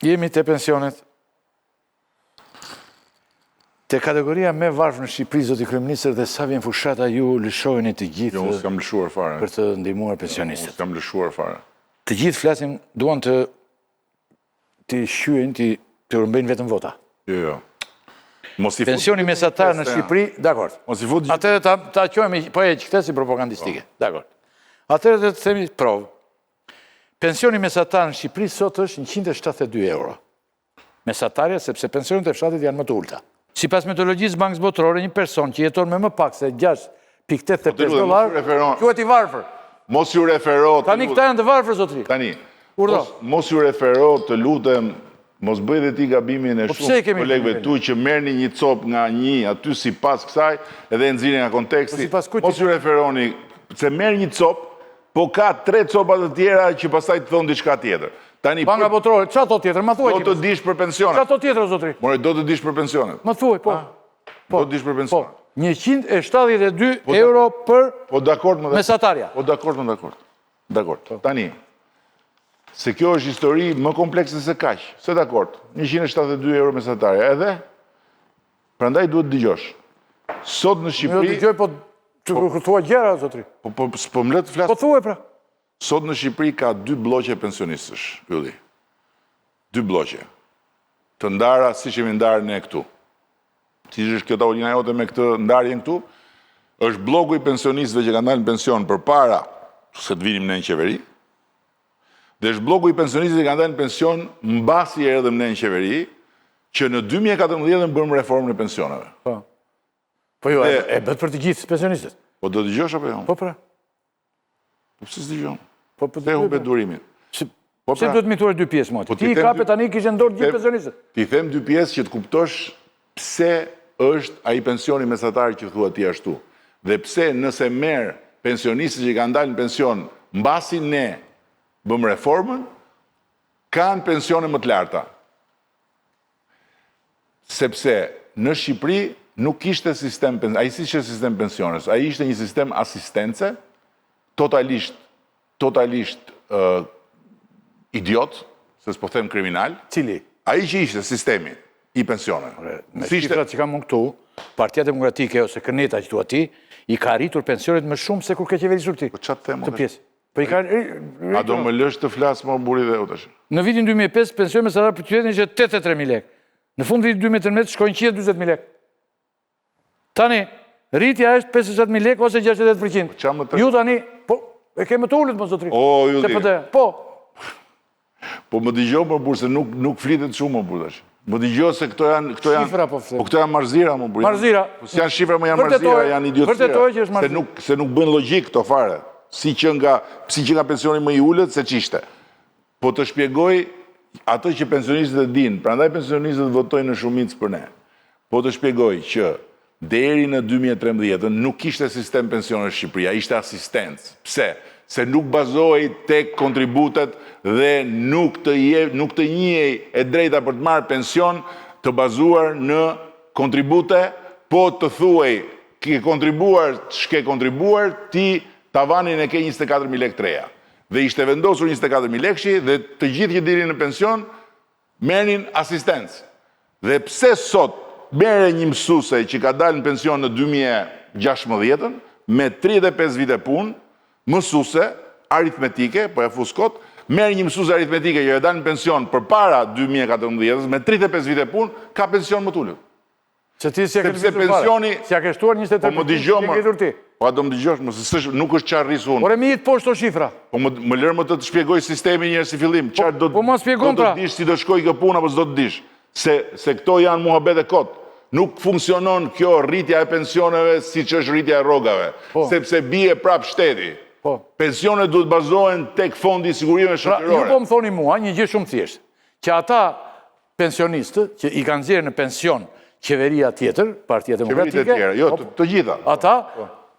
Jemi të pensionet. Te kategoria me varfë në Shqipëri, zoti kryeministër, dhe sa vjen fushata ju lëshojnë të gjithë. Jo, unë s'kam lëshuar fare. Për të ndihmuar pensionistët. Unë s'kam lëshuar fare. Të gjithë flasin, duan të shqyen, të rëmbejnë vetëm vota. Jo. Pensioni mesatar në Shqipëri, dakord. Atëre ta qojmë, po e që këtë si propagandistike, dakord. Atëre të themi provë. Pensioni mesatar në Shqipëri sot është 172 euro. Mesatarja, sepse pensionet e fshatit janë më të ulta. Si pas metodologjisë bankës botërore, një person që jeton me më pak se $6.85, quhet i varfër. Mos ju refero të... Tani këta janë të varfër, zotri. Tani, mos ju refero të lutem, mos bëj dhe ti gabimin e shumë kolegëve tu që merrni një cop nga një aty si pas kësaj edhe e nxirrni nga konteksti. Mos ju referoni se merr një cop, po ka 3 copa të tjera që pastaj të thonë diçka tjetër. Banka botërore, çfarë thot tjetër? Ma thuaj. Do të dish për pensionet. Çfarë thot tjetër, zotri? More, do të dish për pensionet. Ma thuaj, po. Do të dish për pensionet. 172 euro për mesatarja. Po dakord, dakord. Tani, se kjo është histori më komplekse se kaq. Se dakord, 172 euro mesatarja. Edhe, prandaj duhet dëgjosh. Sot në Shqipëri... Jo, dëgjoj, po të thua gjera, zotri. Po më le të flas. Po thuaj, pra. Sot në Shqipëri ka 2 bloqe pensionistësh, Ylli. 2 bloqe. Të ndara si që mi ndarë ne këtu. Si që është kjo tavolina jote me këtë ndarjen këtu, është bloku i pensionistëve që kanë dalë në pension për para se të vinim ne në qeveri, dhe është bloku i pensionistëve që kanë dalë në pension mbasi e erdhëm ne në qeveri, që në 2014 bërëm reformën e pensioneve. Po jo, e bët për të gjithë pensionistët. Po do të dëgjosh apo jo? Po pra. Po pëse së dëgjohën? Te hubet durimin. Se duhet mituar 2 pjesë, moti? Ti i kape tani kishe ndorë gjithë pensionistët. Ti them 2 pjesë që të kuptosh pse është ai pensioni mesatar që thua ti ashtu. Dhe pse nëse merr pensionistët që kanë dalë në pension mbasi ne bëm reformën, kanë pensione më të larta. Sepse në Shqipëri nuk ishte sistem pensiones, ai si ishte sistem pensiones, ai ishte një sistem asistence, totalisht idiot, se s'po them kriminal. Cili? Ai që ishte sistemi i pensioneve. Me shifrat që kam unë këtu, Partia Demokratike ose Kërneta që thua ti, i ka arritur pensionet më shumë se kur ke qeverisur ti. Po çfarë them? Të pjesë. A do më lësh të flas më buri dhe u tash? Në vitin 2005 pensioni mesatar për qytetin ishte 83.000 lekë. Në fund vitit 2013 shkojnë 140.000 lekë. Tani rritja është 57.000 lekë ose 68%. Ju tani, po, e ke më të ulët më zotri. O, ju di. Po. Po më dëgjoj më burë, se nuk flitet shumë më burë tash. Më dëgjoj se këto janë... Shifra po flet. Po këto janë marzira më burë. Marzira. Po si janë shifra më janë marzira, janë idiotësira. Vërtetoj që është marzira. Se nuk bëjnë logjik këto fare. Si që nga pensioni më i ullët, se qishte. Po të shpjegoj atë që pensionistët e dinë, prandaj pensionistët votojnë në shumicë për ne. Po të shpjegoj që deri në 2013 nuk ishte sistem pensioner në Shqipëria, ishte asistencë. Pse? Se nuk bazohej tek kontributet dhe nuk të njihej e drejta për të marrë pension të bazuar në kontribute, po të thuaj ke kontribuar, shke kontribuar, ti tavanin e ke 24.000 lekë treja. Dhe ishte vendosur 24.000 lekëshi dhe të gjithë që dilin në pension merrin asistencë. Dhe pse sot merre një mësuese që ka dalë në pension në 2016 me 35 vite punë, mësuese aritmetike, po e fuskot, merr një mësuese aritmetike që ka dalë në pension përpara 2014 me 35 vite punë, ka pension më të ulët. Se ti si a ke shtuar 23%, po më dëgjoj. Po do më dëgjosh, nuk është çfarë rris unë. Ore mi të poshtë shifra. Po më lër më të shpjegoj sistemin një herë si fillim. Po më shpjegon pra. Do të dish si do shkoj kjo punë apo s'do të dish. Se këto janë muhabete kot. Nuk funksionon kjo rritja e pensioneve si që është rritja e rrogave. Sepse bie prap shteti. Pensionet duhet bazohen tek fondi i sigurimeve shoqërore. Ju po më thoni mua një gjë shumë thjeshtë, që ata pensionistë që i kanë nxjerrë në pension qeveria tjetër, Partia Demokratike. Qeveritë tjera, jo, të gjitha. Ata,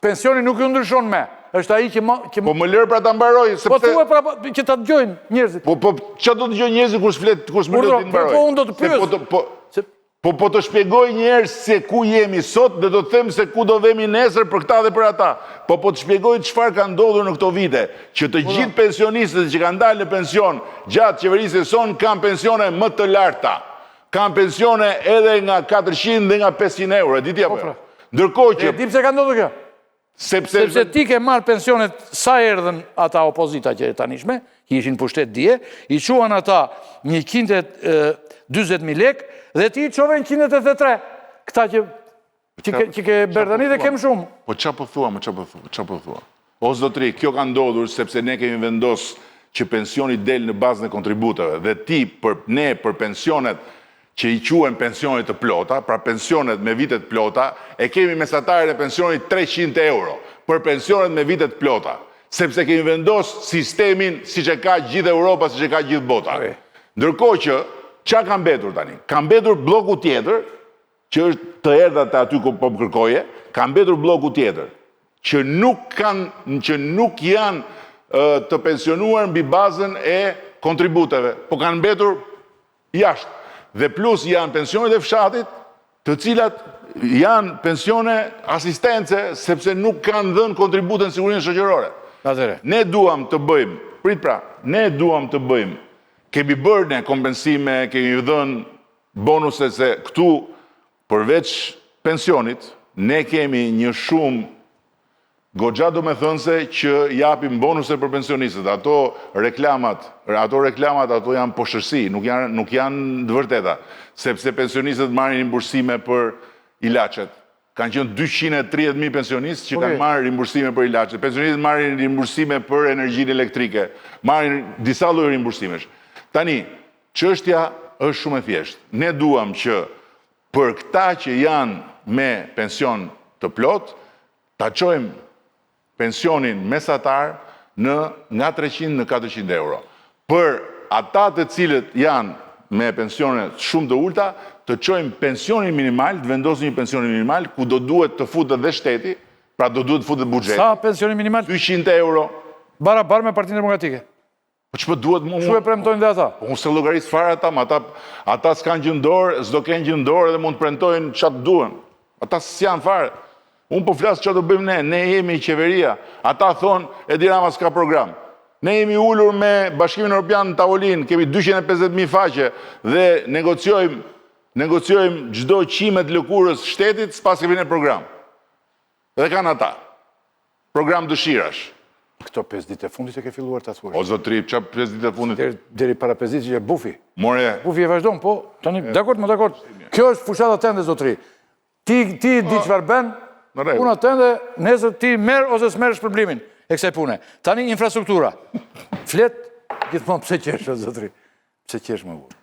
pensioni nuk ju ndryshon me. Është ai që... Po më lërë pra ta mbaroj, sepse... Po thuaj pra që ta dëgjojnë njerëzit. Po që do të dëgjojnë njerëzit kur s'flet, kur s'më lërë ti mbaroj? Po unë do të pyes. Po të shpjegoj njerë se ku jemi sot dhe do të them se ku do vemi nesër për këta dhe për ata. Po të shpjegoj çfarë ka ndodhur në këto vite, që të gjithë pensionistët që kanë dalë në pension gjatë qeverisë e son kanë pensione më të larta. Kanë pensione edhe nga 400 dhe nga 500 euro, e diti apo? Ndërkohë që... Di pse ka ndodhur kjo? Sepse ti ke marrë pensionet sa erdhen ata opozita që tanishme, që ishin pushtet dje, i quan ata 140.000 lek, dhe ti qove 183. Këta që ke Berdani dhe kem shumë. Po qa po thua? O zotri, kjo ka ndodhur sepse ne kemi vendos që pensioni del në bazën e kontributeve, dhe ti për pensionet që i quen pensionit të plota, pra pensionet me vitet plota, e kemi mesatarën e pensionit 300 euro për pensionet me vitet plota, sepse kemi vendos sistemin si që ka gjithë Europa, si që ka gjithë bota. Ndërkohë që, qa ka mbetur tani? Ka mbetur bloku tjetër, që është të erdha të aty ku po më kërkoje, ka mbetur bloku tjetër, që nuk janë të pensionuar mbi bazën e kontributeve, po kanë mbetur jashtë. Dhe plus janë pensionet e fshatit, të cilat janë pensione asistence, sepse nuk kanë dhënë kontributën në sigurinë shoqërore. Ne duam të bëjmë, kemi bërë ne kompensime, kemi dhënë bonuse se këtu, përveç pensionit, ne kemi një shumë goxha do me thënëse që japim bonuse për pensionistët. Ato reklamat, ato janë poshtërsi, nuk janë të vërteta, sepse pensionistët marrin rimbursime për ilacet. Kanë qenë 230.000 pensionistë që kanë marrë rimbursime për ilacet. Pensionistët marrin rimbursime për energjinë elektrike, marrin disa lloje rimbursimesh. Tani, çështja është shumë e thjeshtë. Ne duam që për këta që janë me pension të plot, ta çojmë pensionin mesatar nga 300 në 400 euro. Për ata të cilët janë me pensionet shumë të ulta, të çojmë pensionin minimal, të vendosim një pensionin minimal, ku do duhet të futet dhe shteti, pra do duhet të futet buxheti. Sa pensionin minimal? 200 euro. Barabar me Partinë Demokratike. Po ç'po duhet më... Shu e premtojnë dhe ata? Po unë se llogaris fare ata s'kan gjëndor, s'do kenë gjëndor dhe mund të premtojnë çfarë duhen. Ata s'janë fare. Unë po flasë që do bëjmë ne jemi qeveria, ata thonë, Edi Rama s'ka program. Ne jemi ullur me Bashkimin Europian në tavolinë, kemi 250.000 faqe dhe negociojmë gjdo qimet lëkurës shtetit, s'pas kemi në program. Dhe kanë ata. Program dëshirash. Këto 5 ditë e fundit e ke filluar të thuash. O zotri, qa 5 ditë e fundit? Deri para 5 ditë që e bufi. Bufi e vazhdojnë, po, tani, dakord. Kjo është fushata tënde, zotri. Ti di çfarë bën, puna tënde, nesër ti merë ose s'merë shpërblimin e kësaj pune. Tani infrastruktura. Flet, gjithmonë pse qesh, o zotri. Pse qesh më vurë.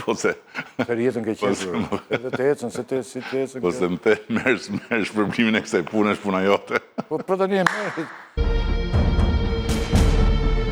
Po se... Për jetën ke qeshur. Edhe të ecën, se të ecën. Po se më merë shpërblimin e kësaj pune, është puna jote. Po tani e merë...